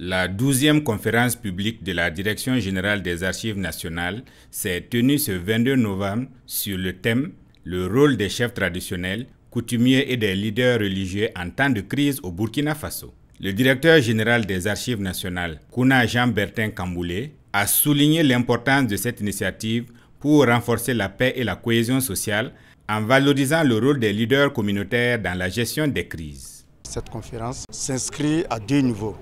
La 12e conférence publique de la Direction générale des archives nationales s'est tenue ce 22 novembre sur le thème « Le rôle des chefs traditionnels, coutumiers et des leaders religieux en temps de crise au Burkina Faso ». Le directeur général des archives nationales, Kouna Jean-Bertin Kamboulé, a souligné l'importance de cette initiative pour renforcer la paix et la cohésion sociale en valorisant le rôle des leaders communautaires dans la gestion des crises. Cette conférence s'inscrit à deux niveaux.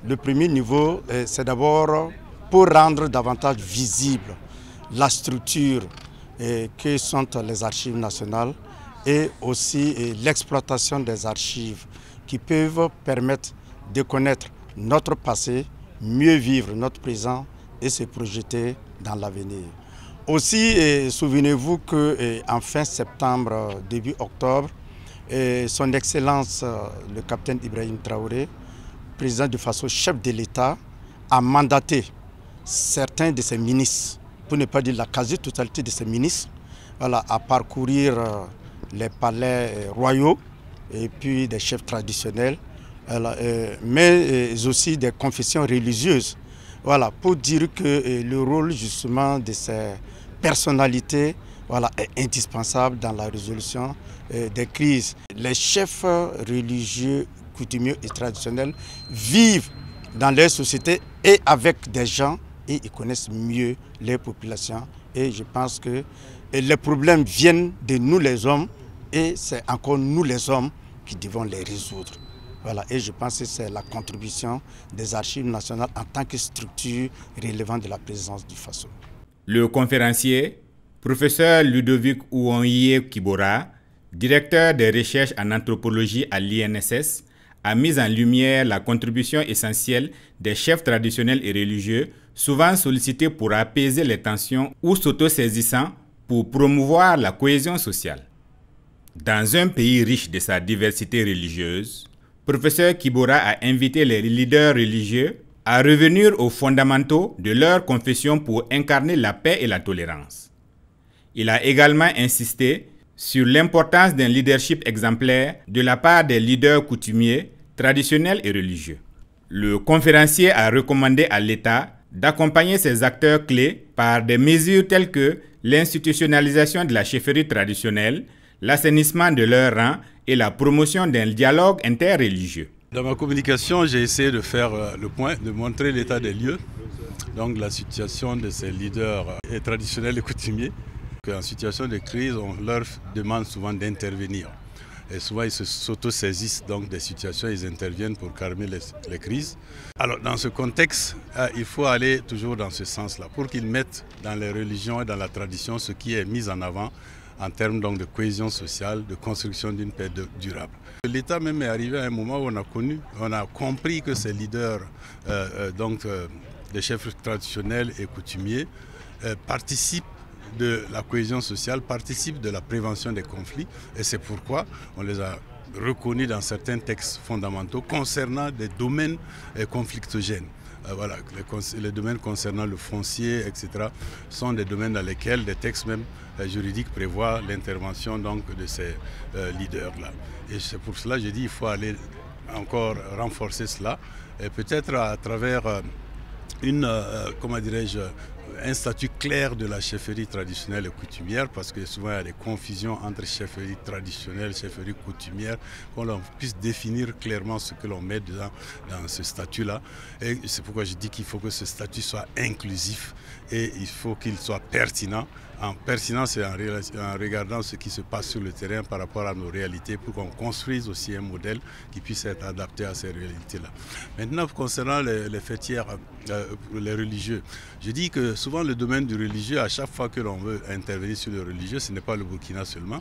Le premier niveau, c'est d'abord pour rendre davantage visible la structure que sont les archives nationales et aussi l'exploitation des archives qui peuvent permettre de connaître notre passé, mieux vivre notre présent et se projeter dans l'avenir. Aussi, souvenez-vous qu'en fin septembre, début octobre, son Excellence le capitaine Ibrahim Traoré, président du Faso, chef de l'État, a mandaté certains de ses ministres, pour ne pas dire la quasi-totalité de ses ministres, voilà, à parcourir les palais royaux et puis des chefs traditionnels, voilà, mais aussi des confessions religieuses, voilà, pour dire que le rôle justement de ces personnalités, voilà, est indispensable dans la résolution des crises. Les chefs religieux, coutumiers et traditionnels vivent dans leur société et avec des gens et ils connaissent mieux les populations. Et je pense que les problèmes viennent de nous les hommes et c'est encore nous les hommes qui devons les résoudre. Voilà, et je pense que c'est la contribution des archives nationales en tant que structure relevant de la présidence du Faso. Le conférencier, professeur Ludovic Ouonye Kibora, directeur des recherches en anthropologie à l'INSS, a mis en lumière la contribution essentielle des chefs traditionnels et religieux, souvent sollicités pour apaiser les tensions ou s'autosaisissant pour promouvoir la cohésion sociale. Dans un pays riche de sa diversité religieuse, professeur Kibora a invité les leaders religieux à revenir aux fondamentaux de leur confession pour incarner la paix et la tolérance. Il a également insisté sur l'importance d'un leadership exemplaire de la part des leaders coutumiers, traditionnels et religieux. Le conférencier a recommandé à l'État d'accompagner ces acteurs clés par des mesures telles que l'institutionnalisation de la chefferie traditionnelle, l'assainissement de leurs rangs et la promotion d'un dialogue interreligieux. Dans ma communication, j'ai essayé de faire le point, de montrer l'état des lieux, donc la situation de ces leaders traditionnels et coutumiers. En situation de crise, on leur demande souvent d'intervenir. Et souvent, ils s'autosaisissent donc des situations, ils interviennent pour calmer les crises. Alors, dans ce contexte, il faut aller toujours dans ce sens-là, pour qu'ils mettent dans les religions et dans la tradition ce qui est mis en avant en termes donc de cohésion sociale, de construction d'une paix durable. L'État même est arrivé à un moment où on a compris que ces leaders, des chefs traditionnels et coutumiers, participent de la cohésion sociale, participent de la prévention des conflits et c'est pourquoi on les a reconnus dans certains textes fondamentaux concernant des domaines conflictogènes. Voilà, les domaines concernant le foncier, etc., sont des domaines dans lesquels des textes même juridiques prévoient l'intervention donc de ces leaders-là. Et c'est pour cela que j'ai dit qu'il faut aller encore renforcer cela et peut-être à travers un statut clair de la chefferie traditionnelle et coutumière, parce que souvent il y a des confusions entre chefferie traditionnelle et chefferie coutumière, qu'on puisse définir clairement ce que l'on met dans ce statut-là. Et c'est pourquoi je dis qu'il faut que ce statut soit inclusif et il faut qu'il soit pertinent. Pertinent, c'est en regardant ce qui se passe sur le terrain par rapport à nos réalités pour qu'on construise aussi un modèle qui puisse être adapté à ces réalités-là. Maintenant, concernant les fêtières, les religieux, je dis que souvent le domaine du religieux, à chaque fois que l'on veut intervenir sur le religieux, ce n'est pas le Burkina seulement.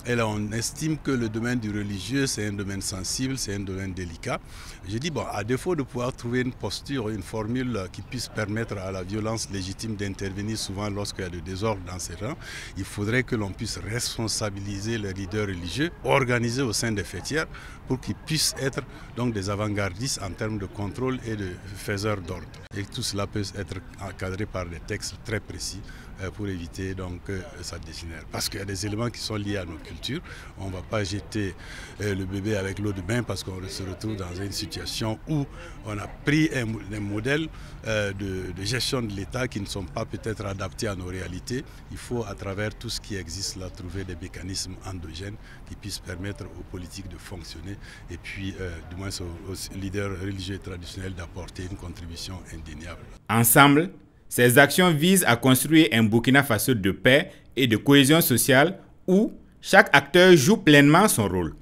Et là, on estime que le domaine du religieux, c'est un domaine sensible, c'est un domaine délicat. Je dis, bon, à défaut de pouvoir trouver une posture, une formule qui puisse permettre à la violence légitime d'intervenir souvent lorsqu'il y a des désordres dans ces rangs, il faudrait que l'on puisse responsabiliser les leaders religieux, organisés au sein des fêtières, pour qu'ils puissent être donc des avant-gardistes en termes de contrôle et de faiseurs d'ordre. Et tout cela peut être encadré par des textes très précis pour éviter donc que ça dégénère. Parce qu'il y a des éléments qui sont liés à nos culture. On ne va pas jeter le bébé avec l'eau de bain parce qu'on se retrouve dans une situation où on a pris un modèle de gestion de l'État qui ne sont pas peut-être adaptés à nos réalités. Il faut, à travers tout ce qui existe là, trouver des mécanismes endogènes qui puissent permettre aux politiques de fonctionner et puis, du moins aux leaders religieux et traditionnels d'apporter une contribution indéniable. Ensemble, ces actions visent à construire un Burkina Faso de paix et de cohésion sociale où chaque acteur joue pleinement son rôle.